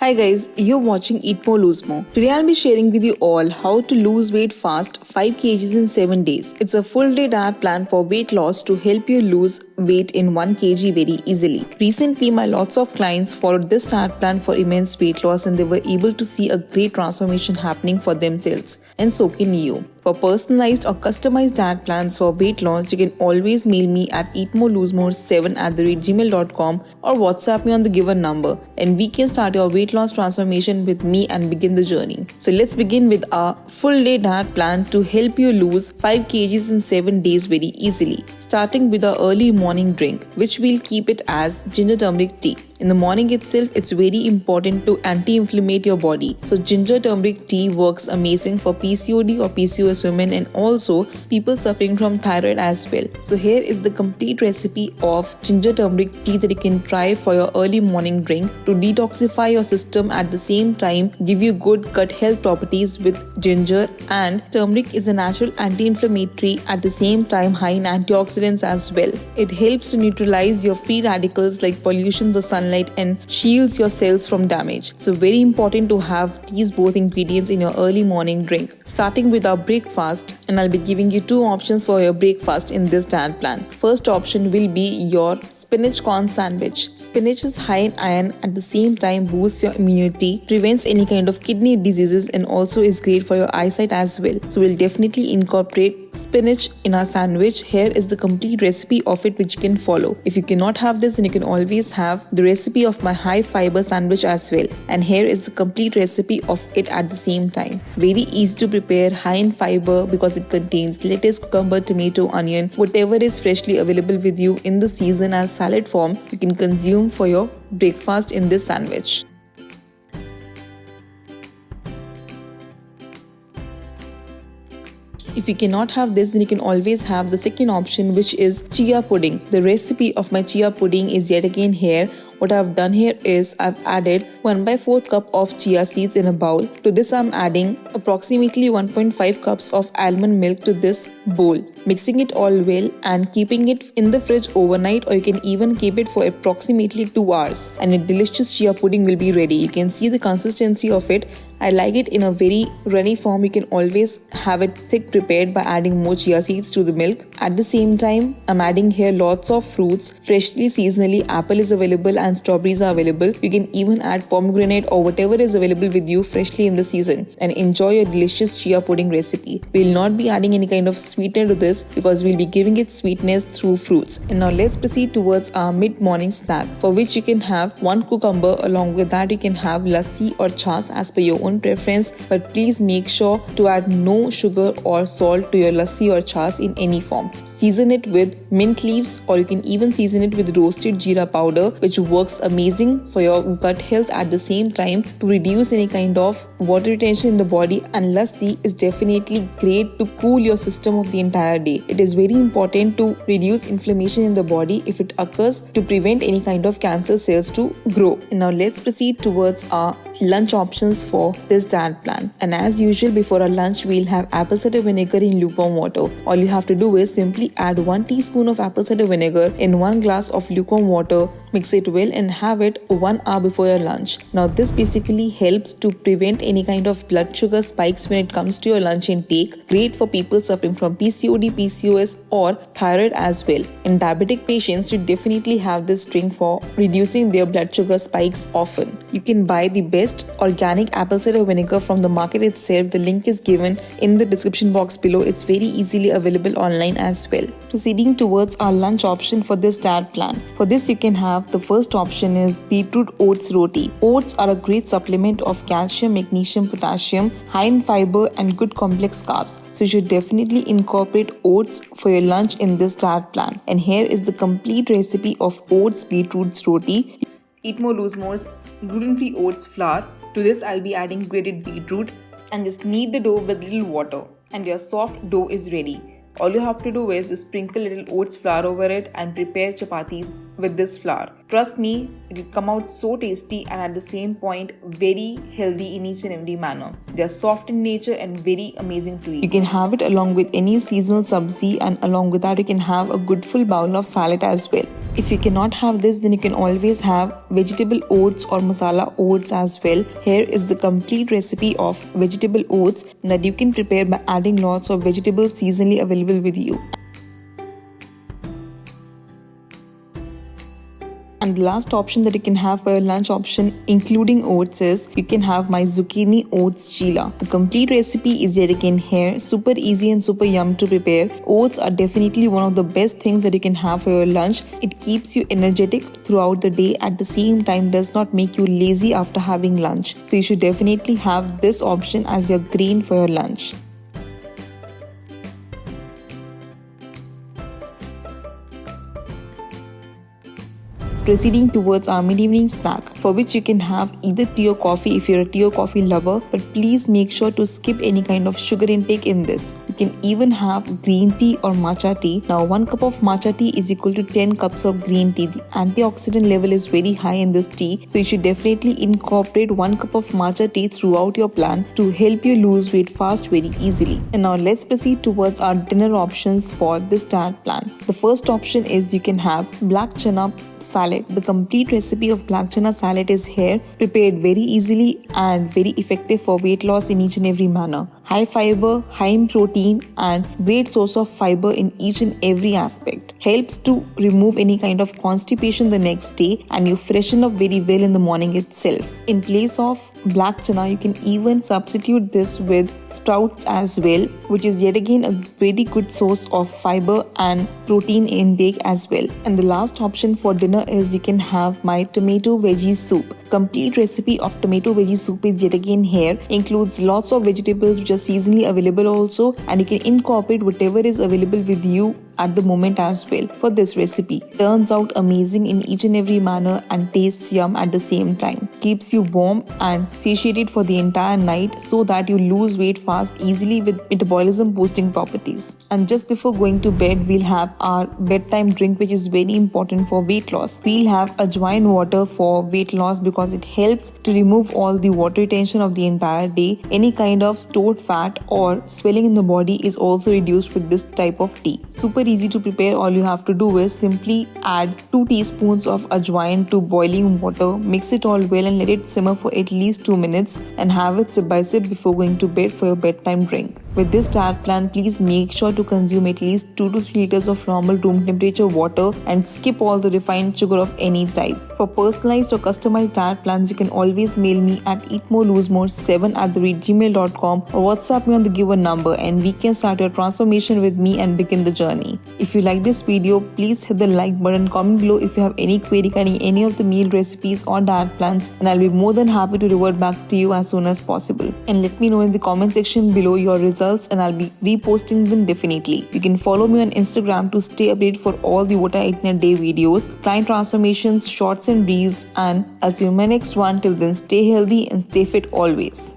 Hi guys, you're watching Eat More Lose More. Today I'll be sharing with you all how to lose weight fast 5 kgs in 7 days. It's a full day diet plan for weight loss to help you lose weight in 1 kg very easily. Recently my lots of clients followed this diet plan for immense weight loss and they were able to see a great transformation happening for themselves. And so can you. For personalized or customized diet plans for weight loss, you can always mail me at eatmorelosemore7@gmail.com or WhatsApp me on the given number and we can start your weight loss transformation with me and begin the journey. So let's begin with our full day diet plan to help you lose 5 kgs in 7 days very easily. Starting with our early morning drink, which we'll keep it as ginger turmeric tea. In the morning itself, it's very important to anti-inflammate your body. So ginger turmeric tea works amazing for PCOD or PCOS women and also people suffering from thyroid as well. So here is the complete recipe of ginger turmeric tea that you can try for your early morning drink to detoxify your system, at the same time give you good gut health properties with ginger. And turmeric is a natural anti-inflammatory, at the same time high in antioxidants as well. It helps to neutralize your free radicals like pollution, the sunlight, and shields your cells from damage. So very important to have these both ingredients in your early morning drink. Starting with our breakfast, and I'll be giving you 2 options for your breakfast in this diet plan. First option will be your spinach corn sandwich. Spinach is high in iron, at the same time boosts your immunity, prevents any kind of kidney diseases, and also is great for your eyesight as well. So we'll definitely incorporate spinach in our sandwich. Here is the complete recipe of it which you can follow. If you cannot have this, then you can always have the recipe of my high fiber sandwich as well, and here is the complete recipe of it at the same time. Very easy to prepare, high in fiber because it contains lettuce, cucumber, tomato, onion, whatever is freshly available with you in the season as salad form, you can consume for your breakfast in this sandwich. If you cannot have this, then you can always have the second option, which is chia pudding. The recipe of my chia pudding is yet again here. What I've done here is I've added 1/4 cup of chia seeds in a bowl. To this I'm adding approximately 1.5 cups of almond milk to this bowl. Mixing it all well and keeping it in the fridge overnight, or you can even keep it for approximately 2 hours, and a delicious chia pudding will be ready. You can see the consistency of it. I like it in a very runny form. You can always have it thick prepared by adding more chia seeds to the milk. At the same time, I'm adding here lots of fruits. Freshly seasonally, apple is available and strawberries are available. You can even add pomegranate or whatever is available with you freshly in the season, and enjoy your delicious chia pudding recipe. We'll not be adding any kind of sweetener to this because we'll be giving it sweetness through fruits. And now let's proceed towards our mid-morning snack, for which you can have 1 cucumber. Along with that, you can have lassi or chas as per your own preference, but please make sure to add no sugar or salt to your lassi or chas in any form. Season it with mint leaves, or you can even season it with roasted jeera powder, which works amazing for your gut health, at the same time to reduce any kind of water retention in the body. And lassi is definitely great to cool your system of the entire day. It is very important to reduce inflammation in the body if it occurs, to prevent any kind of cancer cells to grow. And now let's proceed towards our lunch options for this diet plan. And as usual, before our lunch we'll have apple cider vinegar in lukewarm water. All you have to do is simply add 1 teaspoon of apple cider vinegar in 1 glass of lukewarm water, mix it well and have it 1 hour before your lunch. Now this basically helps to prevent any kind of blood sugar spikes when it comes to your lunch intake. Great for people suffering from PCOD, PCOS or thyroid as well. And diabetic patients should definitely have this drink for reducing their blood sugar spikes often. You can buy the best organic apple cider vinegar from the market itself. The link is given in the description box below. It's very easily available online as well. Proceeding towards our lunch option for this diet plan. For this you can have, the first option is beetroot oats roti. Oats are a great supplement of calcium, magnesium, potassium, high in fiber and good complex carbs. So you should definitely incorporate oats for your lunch in this diet plan. And here is the complete recipe of oats beetroots roti. Eat More Lose More's gluten-free oats flour. To this I'll be adding grated beetroot and just knead the dough with little water, and your soft dough is ready. All you have to do is just sprinkle little oats flour over it and prepare chapatis with this flour. Trust me, it will come out so tasty and at the same point very healthy in each and every manner. They are soft in nature and very amazing to eat. You can have it along with any seasonal sabzi, and along with that you can have a good full bowl of salad as well. If you cannot have this, then you can always have vegetable oats or masala oats as well. Here is the complete recipe of vegetable oats that you can prepare by adding lots of vegetables seasonally available with you. And the last option that you can have for your lunch option including oats is you can have my zucchini oats chila. The complete recipe is yet again here, super easy and super yum to prepare. Oats are definitely one of the best things that you can have for your lunch. It keeps you energetic throughout the day, at the same time does not make you lazy after having lunch. So you should definitely have this option as your grain for your lunch. Proceeding towards our mid-evening snack, for which you can have either tea or coffee if you're a tea or coffee lover, but please make sure to skip any kind of sugar intake in this. You can even have green tea or matcha tea. Now 1 cup of matcha tea is equal to 10 cups of green tea. The antioxidant level is very high in this tea, so you should definitely incorporate 1 cup of matcha tea throughout your plan to help you lose weight fast very easily. And now let's proceed towards our dinner options for this diet plan. The first option is you can have black chana salad. The complete recipe of black chana salad is here, prepared very easily and very effective for weight loss in each and every manner. High fiber, high in protein and great source of fiber in each and every aspect. Helps to remove any kind of constipation the next day and you freshen up very well in the morning itself. In place of black chana, you can even substitute this with sprouts as well, which is yet again a very good source of fiber and protein intake as well. And the last option for dinner is you can have my tomato veggie soup. Complete recipe of tomato veggie soup is yet again here. Includes lots of vegetables which are seasonally available also, and you can incorporate whatever is available with you at the moment as well for this recipe. Turns out amazing in each and every manner and tastes yum at the same time. Keeps you warm and satiated for the entire night so that you lose weight fast easily with metabolism boosting properties. And just before going to bed, we'll have our bedtime drink, which is very important for weight loss. We'll have ajwain water for weight loss because it helps to remove all the water retention of the entire day. Any kind of stored fat or swelling in the body is also reduced with this type of tea. Super easy to prepare. All you have to do is simply add 2 teaspoons of ajwain to boiling water, mix it all well and let it simmer for at least 2 minutes and have it sip by sip before going to bed for your bedtime drink. With this diet plan, please make sure to consume at least 2 to 3 liters of normal room temperature water and skip all the refined sugar of any type. For personalized or customized diet plans, you can always mail me at eatmoreloosemore7@gmail.com or WhatsApp me on the given number and we can start your transformation with me and begin the journey. If you like this video, please hit the like button, comment below if you have any query regarding any of the meal recipes or diet plans, and I'll be more than happy to revert back to you as soon as possible. And let me know in the comment section below your results and I'll be reposting them definitely. You can follow me on Instagram to stay updated for all the what I eat in a day videos, client transformations, shorts and reels, and I'll see you in my next one. Till then, stay healthy and stay fit always.